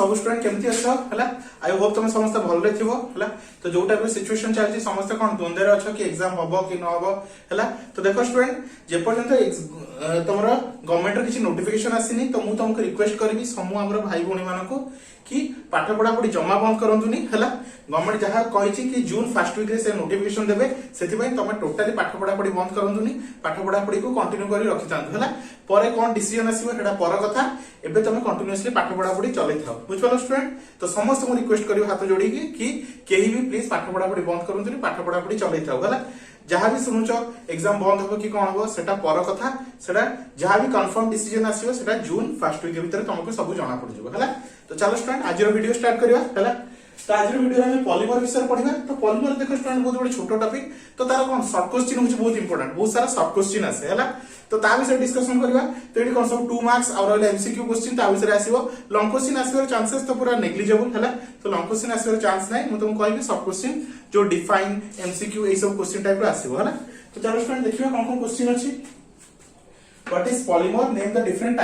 सब स्टूडेंट केमती अच्छो हला आई होप तुम समस्त भल रे थिबो हला तो जो टाइप सिचुएशन चलछि समस्त कोन द्वंद्व रे अच्छो कि एग्जाम हबो कि न हबो हला तो देखो स्टूडेंट जे पर्यंत तमरा गवर्नमेंट रो किछि नोटिफिकेशन आसीनी तो मु तुमको रिक्वेस्ट करबी समूह हमर भाई भौणी मानको कि पाठ पढ़ा पढ़ी जमा बंद करंतुनी हला गवर्नमेंट जहा कहिछि कि जून फर्स्ट वीक रे से नोटिफिकेशन देबे सेति पय तमे टोटली पाठ पढ़ा पढ़ी बंद करंतुनी पाठ पढ़ा पढ़ी को कंटिन्यू करी रखि तांतु हला परे कोन डिसीजन आसीबो हेडा पर कथा एबे तमे कंटिन्यूअसली पाठ पढ़ा पढ़ी चलै थाओ बुझलो स्टूडेंट तो समस्त को रिक्वेस्ट करियो हाथ जोड़ी कि केही भी प्लीज पाठ पढ़ा पढ़ी बंद करंतुनी पाठ पढ़ा पढ़ी चलै थाओ हला जहां भी सुनुचो एग्जाम बंद हो कि कोन हो सेटा पर कथा सेटा जहां भी कंफर्म डिसीजन आसीबो सेटा जून फर्स्ट वीक भीतर तुमको सब जाना पड़ जबो हला तो चलो स्टूडेंट आज वीडियो स्टार्ट करिवा हला तो आज वीडियो में पॉलीमर विषय पढ़िबा तो पॉलीमर देखो स्टूडेंट बहुत बड़ी छोटो टॉपिक तो तार कोन शॉर्ट क्वेश्चन होची बहुत इंपोर्टेंट बहुत सारा शॉर्ट क्वेश्चन आसे हला तो ता विषय डिस्कशन करबा तो एडी कोन सब 2 मार्क्स और रहले एमसीक्यू क्वेश्चन ता विषय आसीबो लॉन्ग क्वेश्चन आसीबो चांसेस तो पूरा नेग्लिजिबल हला तो लॉन्ग क्वेश्चन आसीबो चांस नै मु तुमको कहबी शॉर्ट क्वेश्चन जो डिफाइन एमसीक्यू ए सब क्वेश्चन टाइप रो आसीबो हला तो चलो स्टूडेंट देखिबा कोन क्वेश्चन अछि What is polymer? Name the different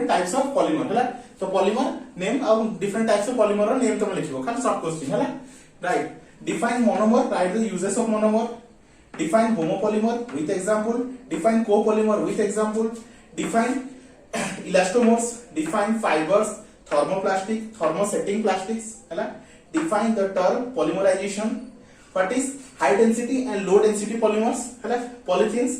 types of polymer. हला तो polymer name और different types of polymer row name तुम लिखिबो खाली शॉर्ट क्वेश्चन हला right define monomer write the uses of monomer define homopolymer with example define copolymer with example define elastomers define fibers thermoplastic thermosetting plastics हला define the term polymerization what is high density and low density polymers हला polythenes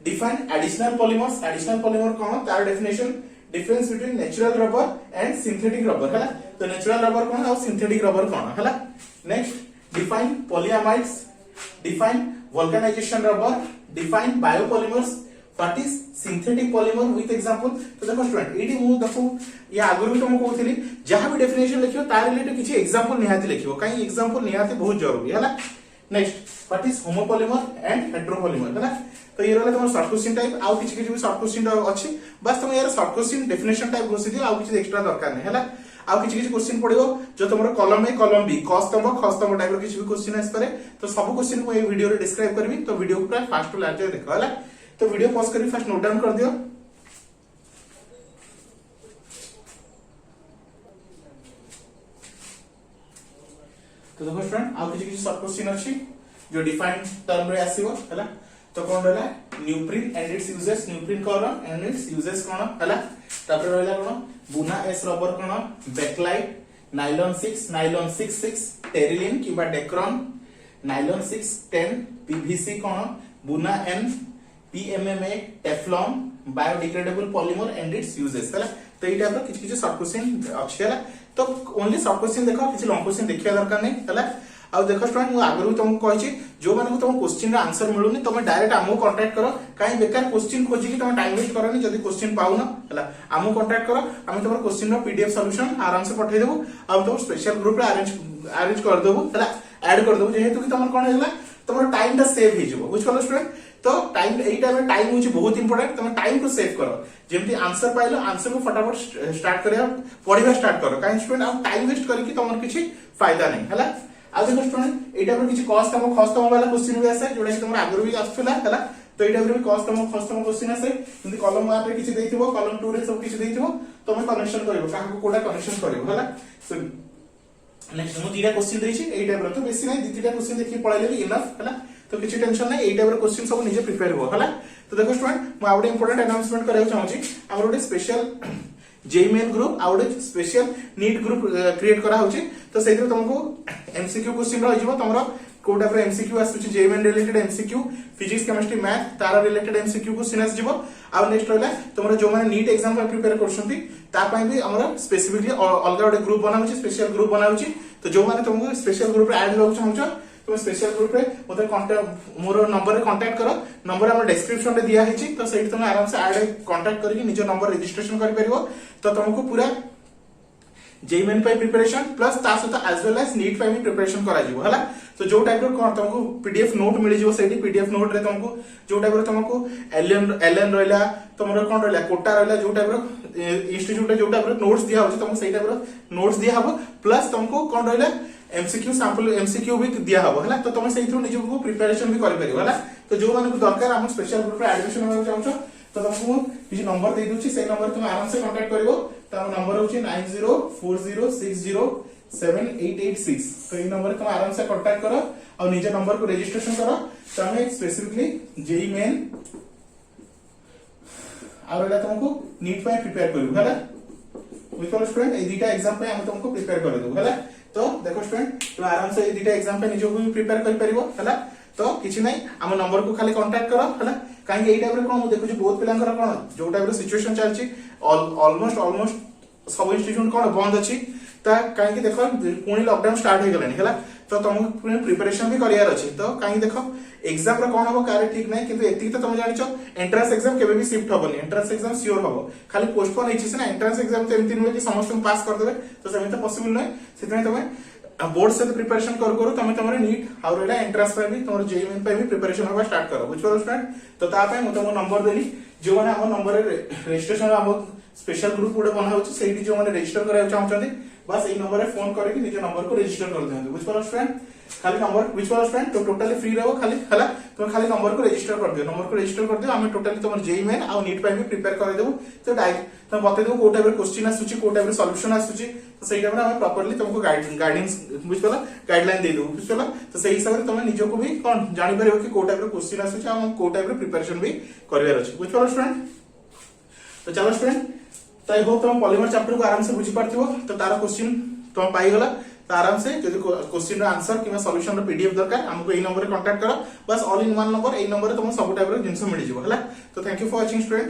define additional polymer कौन तार definition difference between natural rubber and synthetic rubber हला तो natural rubber कौन और synthetic rubber कौन हला next define polyamides define vulcanisation rubber define biopolymers what is synthetic polymer with example तो देखो स्टूडेंट एडी मु देखो या आगुर भी तुमको कहथली जहां भी डेफिनेशन लिखियो तार रिलेटेड किछि एग्जांपल निहाती लिखियो काई एग्जांपल निहाती बहुत जरूरी हला next what is homopolymer and heteropolymer हला तो ये रहला तुम शॉर्ट क्वेश्चन टाइप आउ किछि किछि भी शॉर्ट क्वेश्चन अछि बस तुम यार शॉर्ट क्वेश्चन डेफिनेशन टाइप घोषि दियो आउ किछि एक्स्ट्रा दरकार नै हला आउ किछि किछि क्वेश्चन पडियो जो तुमरो कॉलम ए कॉलम बी खस्तम टाइप रो किछि भी क्वेश्चन आस पारे तो सब क्वेश्चन को ए वीडियो रे डिस्क्राइब करबी तो वीडियो को पूरा फास्ट टू लास्ट देखो हला तो वीडियो पॉज करी फास्ट नोट डाउन कर दियो तो देखो स्टूडेंट आउ किछि शॉर्ट क्वेश्चन अछि जो डिफाइंड टर्म रे आसीबो हला तो कौन रहला न्यूप्रिन एंड इट्स यूजेस न्यूप्रिन कौन एंड इट्स यूजेस कौन हला तापर रहला कौन बुना एस रबर कौन बैकलाइट नाइलॉन 6 टेरिलिन किबा डेक्रॉन नाइलॉन 6 10 पीवीसी कौन Buna N PMMA Teflon biodegradable polymer and its uses हला तो ई टाइप रो किछ किछ शॉर्ट क्वेश्चन अछि हला तो ओनली शॉर्ट क्वेश्चन देखो किछ लॉन्ग क्वेश्चन देखिया दरकार नै हला आ देखो स्टूडेंट मु आगरु तुमको कहि छी जो माने को तुम क्वेश्चन रा आंसर मिलुनी तुम डायरेक्ट आमो कांटेक्ट करो काई बेकार क्वेश्चन खोजी कि तुम टाइम वेस्ट करनी जदी क्वेश्चन पाउ न हला आमो कांटेक्ट करो हम तुम क्वेश्चन रो पीडीएफ सॉल्यूशन आराम से पठै देबो आ तुम स्पेशल ग्रुप रे अरेंज कर देबो हला ऐड कर देबो जेहेतु कि तुम कोन होला तुम टाइम दा सेव हो जबो बुझ पलो स्टूडेंट तो टाइम एई टाइम में टाइम होची बहुत इंपोर्टेंट तुम टाइम को सेव करो जेमति आंसर पाइलो आंसर को फटाफट स्टार्ट करिया पढिबा स्टार्ट करो काई स्टूडेंट आ टाइम वेस्ट करी कि तुमर किछि फायदा नै हला आ देखो स्टूडेंट एटा पर किछि कॉस्ट तम खस्तम वाला क्वेश्चन भी आसे जोडा कि तुमर आगरो भी आछला हला तो एटा पर भी कॉस्ट तम खस्तम क्वेश्चन आसे जदी कॉलम 1 रे किछि देइथिबो कॉलम 2 रे सब किछि देइथिबो तुम कनेक्शन करिवो काहा को कोडा कनेक्शन करिवो हला सो नेक्स्ट मु दीटा क्वेश्चन देइछि एई टाइप रो तो बेसी नै दीटा क्वेश्चन देखि पळाइले भी इनफ हला तो किछि टेंशन नै एई टाइप रो क्वेश्चन सब निजे प्रिपेयर हो हला तो देखो स्टूडेंट मु आउटे इंपोर्टेंट अनाउंसमेंट कराउ चाहूची हमर ओटे स्पेशल जेईमेन ग्रुप आउटे स्पेशल नीट ग्रुप क्रिएट करा होची तो सेइथि तुमको एमसीक्यू क्वेश्चन रहि जिवो तमरो कोडा पर एमसीक्यू आसुची JEE Main related MCQ physics chemistry math तारा रिलेटेड एमसीक्यू क्वेश्चन आस जिवो आ नेक्स्ट रहला तमरो जो माने नीट एग्जाम पर प्रिपेयर करछंती ता पई भी हमरा स्पेसिफिकली अलगा ओटे ग्रुप बनाउची स्पेशल ग्रुप बनाउची तो जो माने तुमको स्पेशल ग्रुप रे ऐड होउ चाहछो तुम स्पेशल ग्रुप रे मोते कांटेक्ट मोर नंबर रे कांटेक्ट करो नंबर हमर डिस्क्रिप्शन रे दिया हिची तो सेठी तुम आराम से ऐड कांटेक्ट करके निजो नंबर रजिस्ट्रेशन करि परिबो तो तुमको पूरा जेईमेन पे प्रिपरेशन प्लस ता सहित एज वेल एज नीट पे भी प्रिपरेशन करा जिवो हला तो जो टाइप रो कोन तुमको पीडीएफ नोट मिली जिवो सेठी पीडीएफ नोट रे तुमको जो टाइप रो तुमको एलएन रहला तुमरो कोन रहला कोटा रहला जो टाइप रो इंस्टीट्यूट रे जो टाइप रो नोट्स दिया होची तुमको सेही टाइप रो नोट्स दिया हबो प्लस तुमको कोन रहला एमसीक्यू सैंपल एमसीक्यू भी दिया हबो हला तो तुम सेही थ्रू निजो को प्रिपरेशन भी करि परिबो हला तो जो माने को दरकार हम स्पेशल ग्रुप रे एडमिशन होना चाहछो तो तुमको किछि नंबर दे दूची से नंबर तुम आराम से कांटेक्ट करिवो तो हम नंबर होची 9040607886 तो ये नंबर तुम आराम से कांटेक्ट करो और निजे नंबर को रजिस्ट्रेशन करो तो हमें स्पेसिफिकली जेई मेन और एटा तुमको नीट पे प्रिपेयर करू हला बुझलो स्टूडेंट ए दुटा एग्जाम पे हम तुमको प्रिपेयर कर देबो हला तो देखो स्टूडेंट तुम आराम से ए दुटा एग्जाम पे निजो भी प्रिपेयर कर परिबो हला तो किछि नै हम नंबर को खाली कांटेक्ट करो हला काहे ए टाइप रे कोन मु देखु छी बहुत पिलांकर कोन जो टाइप रे सिचुएशन चलची ऑलमोस्ट सब इंस्टीट्यूट कोन बंद अछि ता काहे कि देखो पुणी लॉकडाउन स्टार्ट हो गलानी हला तो तुमको पुणी प्रिपरेशन भी करियार अछि तो काहे देखो एग्जाम रे कोन हो कार्य ठीक नै किंतु एति तो तुम जानिचो एंट्रेंस एग्जाम केबे भी शिफ्ट होबनी एंट्रेंस एग्जाम सियोर होबो खाली पोस्टपोन हेछि से ना एंट्रेंस एग्जाम तो एमति नुए कि समस्त पास कर देबे तो सेमे तो पॉसिबल नै सेतमे तुम बोर्ड से प्रिपरेशन करू तुम तुम नीट और एटा एंट्रेंस पे भी तुम जेईई मेन पे भी प्रिपरेशन होबा स्टार्ट करो बुझलो स्टूडेंट तो ता पे मु तुम नंबर देली जो माने हम नंबर रजिस्ट्रेशन हम स्पेशल ग्रुप गुडे बना होची सेठी जो माने रजिस्टर करा चाहउछन्ती बस ए नंबर रे फोन करके निज नंबर को रजिस्टर कर दियंतु बुझलो स्टूडेंट खाली नंबर बुझलो स्टूडेंट तो टोटली फ्री रहबो खाली हला तुम खाली नंबर को रजिस्टर कर दियो नंबर को रजिस्टर कर दियो हम टोटली तुम जेईई मेन और नीट पे भी प्रिपेयर कर देबो तो डायरेक्ट तुम बते देबो को टाइप रे क्वेश्चन आसुची को टाइप रे सॉल्यूशन आसुची तो सेही टाइम रे हम प्रॉपर्ली तुमको गाइडेंस बुझलो गाइडलाइन दे देबो बुझलो तो सेही हिसाब रे तुम निजो को भी कोन जानि परिबो कि को टाइप रे क्वेश्चन आसुची हम को टाइप रे प्रिपरेशन भी करिवार अछि बुझलो स्टूडेंट तो चलो स्टूडेंट तो आई होप तुम पॉलीमर चैप्टर को आराम से बुझी पारथिबो तो तारा क्वेश्चन तुम पाई गला तो आराम से जदि क्वेश्चन रा आंसर कि सॉल्यूशन रा पीडीएफ दरकार हमको ए नंबर रे कांटेक्ट करो बस all in one number A number रे तुम सब टाइप रे जिंस मिल जिवो हला तो thank you for watching student.